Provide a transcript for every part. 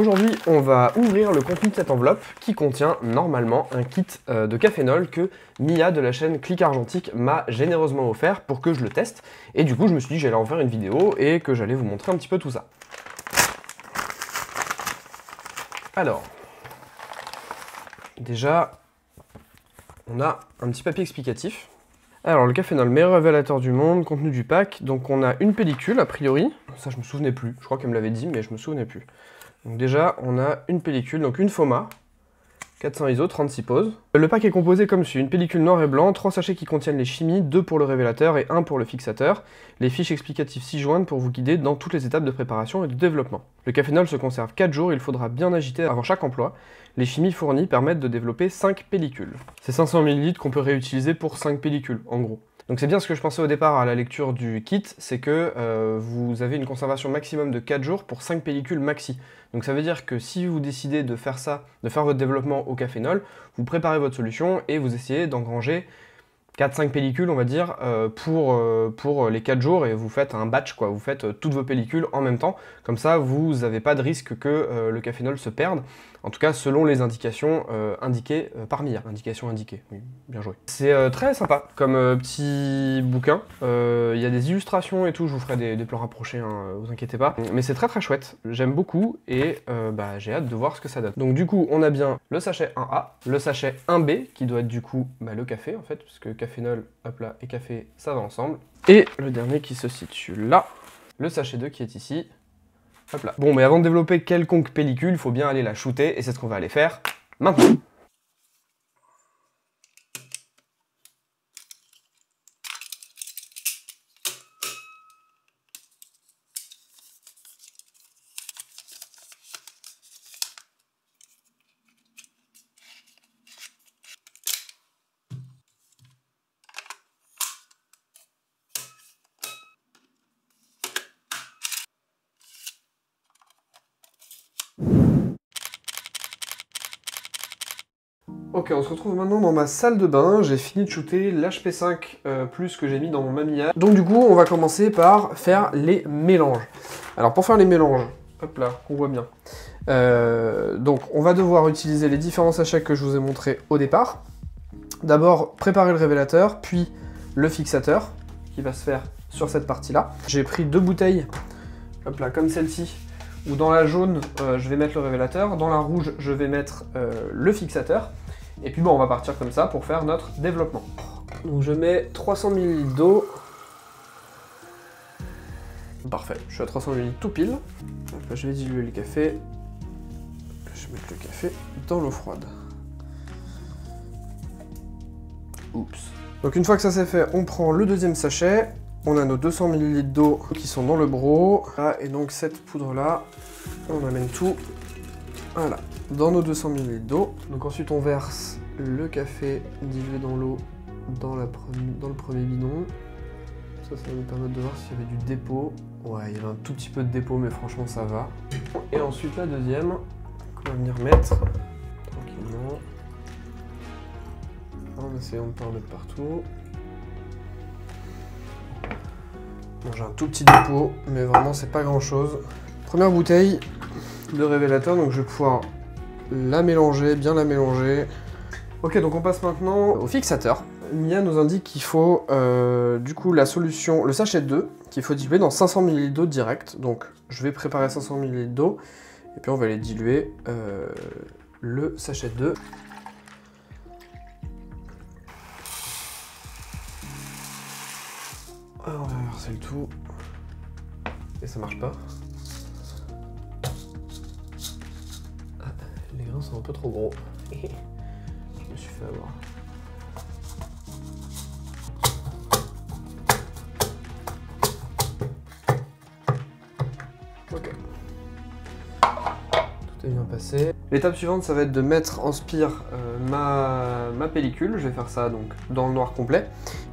Aujourd'hui, on va ouvrir le contenu de cette enveloppe qui contient normalement un kit de cafénol que Mia de la chaîne Clic Argentique m'a généreusement offert pour que je le teste. Et du coup, je me suis dit que j'allais en faire une vidéo et que j'allais vous montrer un petit peu tout ça. Alors, déjà, on a un petit papier explicatif. Alors, le cafénol, meilleur révélateur du monde, contenu du pack. Donc, on a une pellicule, a priori. Ça, je me souvenais plus. Je crois qu'elle me l'avait dit, mais je me souvenais plus. Donc déjà, on a une pellicule, donc une FOMA, 400 ISO, 36 poses. Le pack est composé comme suit, une pellicule noir et blanc, 3 sachets qui contiennent les chimies, 2 pour le révélateur et 1 pour le fixateur. Les fiches explicatives 6 jointes pour vous guider dans toutes les étapes de préparation et de développement. Le cafénol se conserve 4 jours, il faudra bien agiter avant chaque emploi. Les chimies fournies permettent de développer 5 pellicules. C'est 500 ml qu'on peut réutiliser pour 5 pellicules, en gros. Donc c'est bien ce que je pensais au départ à la lecture du kit, c'est que vous avez une conservation maximum de 4 jours pour 5 pellicules maxi. Donc ça veut dire que si vous décidez de faire ça, de faire votre développement au cafénol, vous préparez votre solution et vous essayez d'engranger 4-5 pellicules, on va dire, pour les 4 jours et vous faites un batch, quoi. Vous faites toutes vos pellicules en même temps. Comme ça, vous n'avez pas de risque que le cafénol se perde. En tout cas, selon les indications indiquées par Mia. Indications indiquées, oui, bien joué. C'est très sympa comme petit bouquin. Il y a des illustrations et tout, je vous ferai des plans rapprochés, hein, vous inquiétez pas. Mais c'est très très chouette, j'aime beaucoup et j'ai hâte de voir ce que ça donne. Donc du coup, on a bien le sachet 1A, le sachet 1B, qui doit être du coup le café en fait, parce que cafénol, hop là, et café, ça va ensemble. Et le dernier qui se situe là, le sachet 2 qui est ici. Hop là. Bon, mais avant de développer quelconque pellicule, il faut bien aller la shooter, et c'est ce qu'on va aller faire maintenant. Ok, on se retrouve maintenant dans ma salle de bain. J'ai fini de shooter l'HP5 plus que j'ai mis dans mon Mamiya. Donc du coup, on va commencer par faire les mélanges. Alors pour faire les mélanges, hop là, qu'on voit bien. Donc on va devoir utiliser les différents sachets que je vous ai montrés au départ. D'abord, préparer le révélateur, puis le fixateur, qui va se faire sur cette partie-là. J'ai pris 2 bouteilles, hop là, comme celle-ci, où dans la jaune, je vais mettre le révélateur, dans la rouge, je vais mettre le fixateur. Et puis bon, on va partir comme ça pour faire notre développement. Donc je mets 300 ml d'eau. Parfait, je suis à 300 ml tout pile. Donc là, je vais diluer le café. Je vais mettre le café dans l'eau froide. Oups. Donc une fois que ça c'est fait, on prend le deuxième sachet. On a nos 200 ml d'eau qui sont dans le broc. Ah, et donc cette poudre là, on amène tout. Voilà, dans nos 200 ml d'eau. Donc ensuite on verse le café dilué dans l'eau dans le premier bidon. Ça va nous permettre de voir s'il y avait du dépôt. Ouais, il y avait un tout petit peu de dépôt, mais franchement ça va. Et ensuite la deuxième, qu'on va venir mettre tranquillement. En essayant de ne pas en mettre partout. Bon, j'ai un tout petit dépôt, mais vraiment c'est pas grand chose. Première bouteille de révélateur, donc je vais pouvoir la mélanger, bien la mélanger. Ok, donc on passe maintenant au fixateur. Mia nous indique qu'il faut du coup la solution, le sachet 2, qu'il faut diluer dans 500 ml d'eau direct. Donc je vais préparer 500 ml d'eau, et puis on va aller diluer le sachet 2. Alors, on va verser le tout. Et ça marche pas. Les grains sont un peu trop gros. Je me suis fait avoir. Ok. Tout est bien passé. L'étape suivante, ça va être de mettre en spire ma pellicule. Je vais faire ça donc dans le noir complet.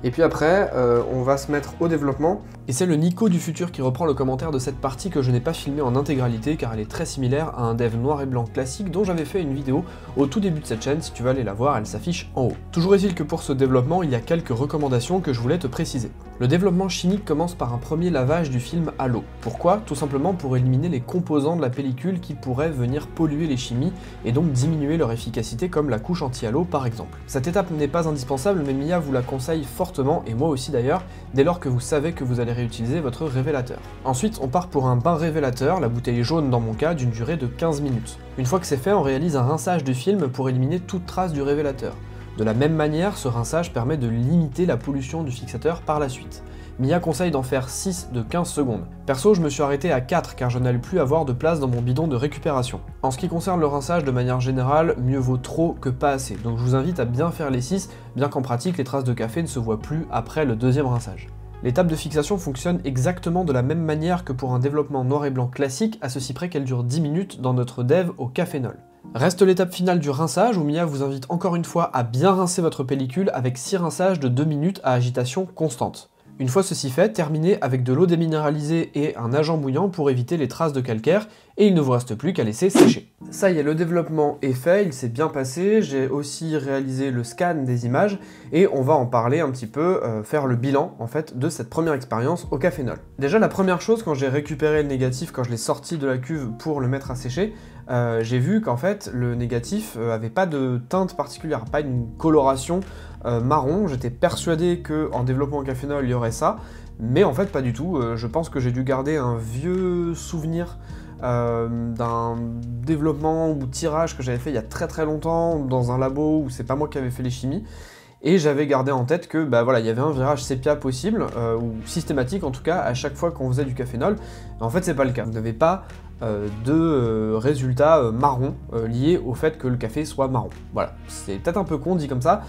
Et puis après, on va se mettre au développement. Et c'est le Nico du futur qui reprend le commentaire de cette partie que je n'ai pas filmé en intégralité car elle est très similaire à un dev noir et blanc classique dont j'avais fait une vidéo au tout début de cette chaîne. Si tu veux aller la voir, elle s'affiche en haut. Toujours est-il que pour ce développement, il y a quelques recommandations que je voulais te préciser. Le développement chimique commence par un premier lavage du film à l'eau. Pourquoi? Tout simplement pour éliminer les composants de la pellicule qui pourraient venir polluer les chimies et donc diminuer leur efficacité comme la couche anti-halo par exemple. Cette étape n'est pas indispensable mais Mia vous la conseille fortement, et moi aussi d'ailleurs, dès lors que vous savez que vous allez réutiliser votre révélateur. Ensuite on part pour un bain révélateur, la bouteille jaune dans mon cas, d'une durée de 15 minutes. Une fois que c'est fait, on réalise un rinçage du film pour éliminer toute trace du révélateur. De la même manière, ce rinçage permet de limiter la pollution du fixateur par la suite. Mia conseille d'en faire 6 de 15 secondes. Perso, je me suis arrêté à 4 car je n'allais plus avoir de place dans mon bidon de récupération. En ce qui concerne le rinçage de manière générale, mieux vaut trop que pas assez, donc je vous invite à bien faire les 6, bien qu'en pratique les traces de café ne se voient plus après le deuxième rinçage. L'étape de fixation fonctionne exactement de la même manière que pour un développement noir et blanc classique, à ceci près qu'elle dure 10 minutes dans notre dev au cafénol. Reste l'étape finale du rinçage où Mia vous invite encore une fois à bien rincer votre pellicule avec 6 rinçages de 2 minutes à agitation constante. Une fois ceci fait, terminez avec de l'eau déminéralisée et un agent bouillant pour éviter les traces de calcaire, et il ne vous reste plus qu'à laisser sécher. Ça y est, le développement est fait, il s'est bien passé, j'ai aussi réalisé le scan des images, et on va en parler un petit peu, faire le bilan en fait de cette première expérience au cafénol. Déjà la première chose, quand j'ai récupéré le négatif, quand je l'ai sorti de la cuve pour le mettre à sécher, j'ai vu qu'en fait le négatif avait pas de teinte particulière, pas une coloration marron. J'étais persuadé qu'en développement au cafénol il y aurait ça, mais en fait pas du tout. Je pense que j'ai dû garder un vieux souvenir d'un développement ou tirage que j'avais fait il y a très longtemps dans un labo où c'est pas moi qui avais fait les chimies. Et j'avais gardé en tête que bah voilà, il y avait un virage sépia possible, ou systématique en tout cas, à chaque fois qu'on faisait du cafénol. En fait c'est pas le cas, vous n'avez pas de résultats marron liés au fait que le café soit marron. Voilà, c'est peut-être un peu con dit comme ça,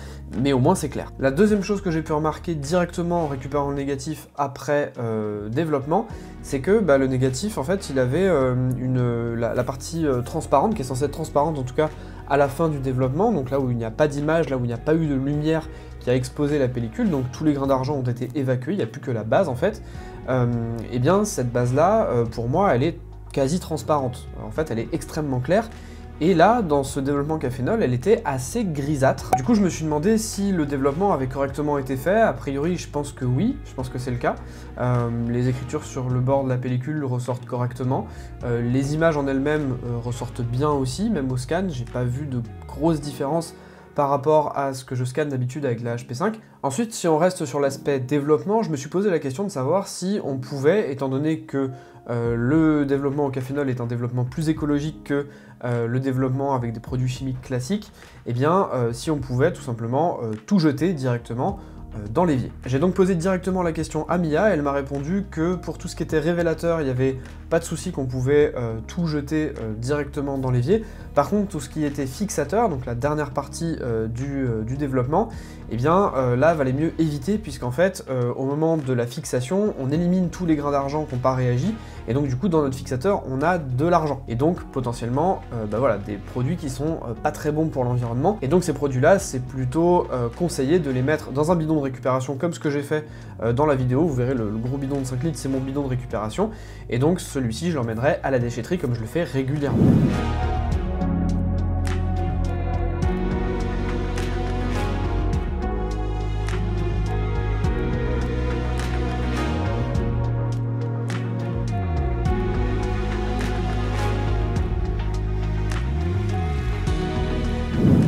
mais au moins c'est clair. La deuxième chose que j'ai pu remarquer directement en récupérant le négatif après développement, c'est que bah, le négatif en fait il avait la partie transparente, qui est censée être transparente en tout cas à la fin du développement, donc là où il n'y a pas d'image, là où il n'y a pas eu de lumière qui a exposé la pellicule, donc tous les grains d'argent ont été évacués, il n'y a plus que la base en fait, et bien cette base là, pour moi elle est quasi transparente, en fait elle est extrêmement claire, et là dans ce développement cafénol elle était assez grisâtre. Du coup je me suis demandé si le développement avait correctement été fait, a priori je pense que oui, je pense que c'est le cas. Les écritures sur le bord de la pellicule ressortent correctement, les images en elles-mêmes ressortent bien aussi, même au scan, j'ai pas vu de grosses différences par rapport à ce que je scanne d'habitude avec la HP5. Ensuite, si on reste sur l'aspect développement, je me suis posé la question de savoir si on pouvait, étant donné que le développement au cafénol est un développement plus écologique que le développement avec des produits chimiques classiques, eh bien si on pouvait tout simplement tout jeter directement dans l'évier. J'ai donc posé directement la question à Mia, elle m'a répondu que pour tout ce qui était révélateur, il n'y avait pas de souci qu'on pouvait tout jeter directement dans l'évier. Par contre, tout ce qui était fixateur, donc la dernière partie du développement, eh bien là, valait mieux éviter, puisqu'en fait, au moment de la fixation, on élimine tous les grains d'argent qui n'ont pas réagi, et donc du coup, dans notre fixateur, on a de l'argent. Et donc, potentiellement, bah voilà, des produits qui sont pas très bons pour l'environnement. Et donc ces produits-là, c'est plutôt conseillé de les mettre dans un bidon de récupération, comme ce que j'ai fait dans la vidéo. Vous verrez, le gros bidon de 5 litres, c'est mon bidon de récupération. Et donc celui-ci, je l'emmènerai à la déchetterie, comme je le fais régulièrement.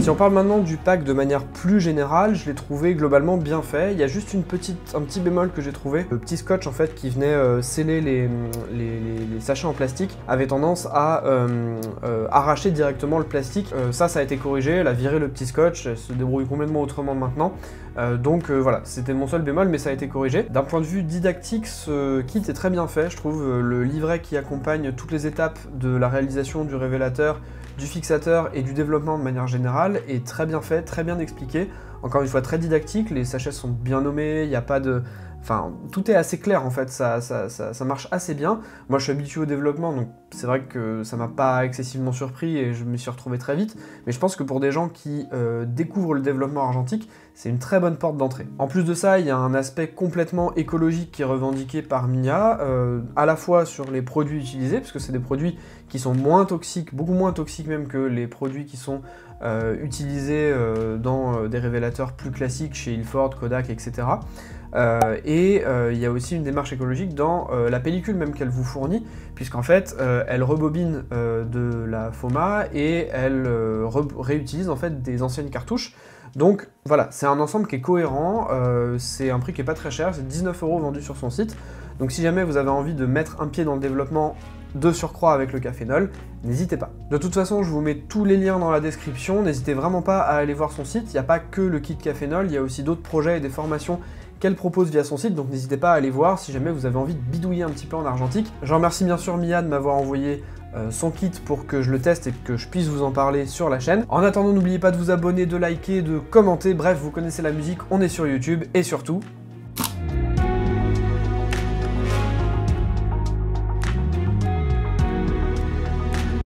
Si on parle maintenant du pack de manière plus générale, je l'ai trouvé globalement bien fait. Il y a juste un petit bémol que j'ai trouvé. Le petit scotch en fait qui venait sceller les sachets en plastique avait tendance à arracher directement le plastique. Ça a été corrigé, elle a viré le petit scotch, elle se débrouille complètement autrement maintenant. Donc voilà, c'était mon seul bémol, mais ça a été corrigé. D'un point de vue didactique, ce kit est très bien fait, je trouve. Le livret qui accompagne toutes les étapes de la réalisation du révélateur, du fixateur et du développement de manière générale est très bien fait, très bien expliqué. Encore une fois, très didactique, les sachets sont bien nommés, il n'y a pas de... Enfin, tout est assez clair en fait, ça marche assez bien. Moi je suis habitué au développement, donc c'est vrai que ça m'a pas excessivement surpris et je m'y suis retrouvé très vite, mais je pense que pour des gens qui découvrent le développement argentique, c'est une très bonne porte d'entrée. En plus de ça, il y a un aspect complètement écologique qui est revendiqué par Mia, à la fois sur les produits utilisés, parce que c'est des produits qui sont moins toxiques, beaucoup moins toxiques même que les produits qui sont utilisés dans des révélateurs plus classiques chez Ilford, Kodak, etc. Il y a aussi une démarche écologique dans la pellicule même qu'elle vous fournit, puisqu'en fait elle rebobine de la FOMA et elle réutilise en fait des anciennes cartouches. Donc voilà, c'est un ensemble qui est cohérent, c'est un prix qui est pas très cher, c'est 19 € vendu sur son site. Donc si jamais vous avez envie de mettre un pied dans le développement de surcroît avec le cafénol, n'hésitez pas. De toute façon, je vous mets tous les liens dans la description, n'hésitez vraiment pas à aller voir son site, il n'y a pas que le kit cafénol, il y a aussi d'autres projets et des formations qu'elle propose via son site, donc n'hésitez pas à aller voir si jamais vous avez envie de bidouiller un petit peu en argentique. Je remercie bien sûr Mia de m'avoir envoyé son kit pour que je le teste et que je puisse vous en parler sur la chaîne. En attendant, n'oubliez pas de vous abonner, de liker, de commenter, bref, vous connaissez la musique, on est sur YouTube, et surtout,